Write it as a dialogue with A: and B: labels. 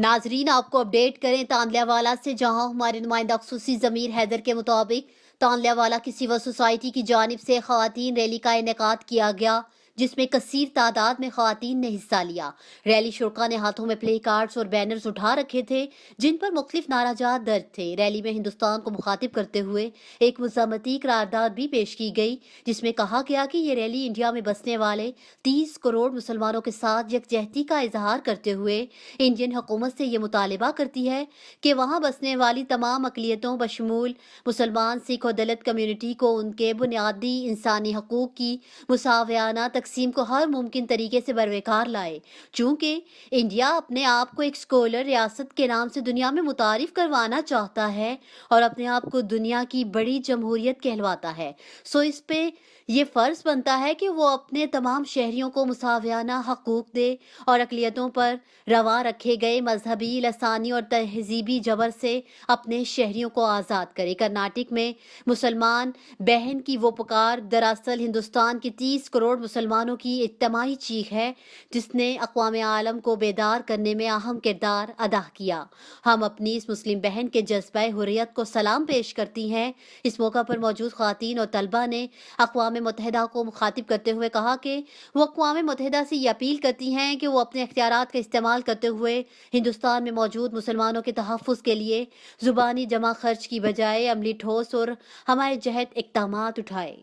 A: नाजरीन, आपको अपडेट करें तांदल्यावाला से, जहां हमारे नुमाइंदा खसूसी ज़मीर हैदर के मुताबिक तांदल्यावाला की सिविल सोसाइटी की जानिब से ख़वातीन रैली का इनेकाद किया गया, जिसमें कसीर तादाद में ख़वातीन ने हिस्सा लिया। रैली शुरा ने हाथों में प्ले कार्ड्स और बैनर्स उठा रखे थे, जिन पर मुख्तलिफ नाराजात दर्ज थे। रैली में हिंदुस्तान को मुखातिब करते हुए एक मज़म्मती करारदाद भी पेश की गई, जिसमें कहा गया कि ये रैली इंडिया में बसने वाले 30 करोड़ मुसलमानों के साथ यकजहती का इजहार करते हुए इंडियन हुकूमत से ये मुतालबा करती है कि वहाँ बसने वाली तमाम अक़लियतों बशमूल मुसलमान, सिख और दलित कम्यूनिटी को उनके बुनियादी इंसानी हकूक़ की मुसावियाना तकसीम को हर मुमकिन तरीके से बरकरार लाए। चूँकि इंडिया अपने आप को एक स्कॉलर रियासत के नाम से दुनिया में मुतारिफ करवाना चाहता है और अपने आप को दुनिया की बड़ी जमहूरियत कहलवाता है, सो इस पे ये फ़र्ज़ बनता है कि वो अपने तमाम शहरियों को मुसावियाना हकूक़ दे और अक़लियतों पर रवा रखे गए मजहबी, लसानी और तहजीबी जबर से अपने शहरियों को आज़ाद करे। कर्नाटक में मुसलमान बहन की वो पुकार दरअसल हिंदुस्तान के 30 करोड़ मुसलमानों की इज्तिमाई चीख है, जिसने अक़वाम आलम को बेदार करने में अहम किरदार अदा किया। हम अपनी इस मुस्लिम बहन के जज्बा हुर्रियत को सलाम पेश करती हैं। इस मौका पर मौजूद ख़वातीन और तलबा ने अक़वाम मुत्तहिदा को मुखातिब करते हुए कहा कि वो अक़वाम मुत्तहिदा से ये अपील करती हैं कि वो अपने इख्तियारात का इस्तेमाल करते हुए हिंदुस्तान में मौजूद मुसलमानों के तहफ़्फ़ुज़ के लिए ज़ुबानी जमा खर्च की बजाय अमली ठोस और हमारे जहत इक़दामात उठाए।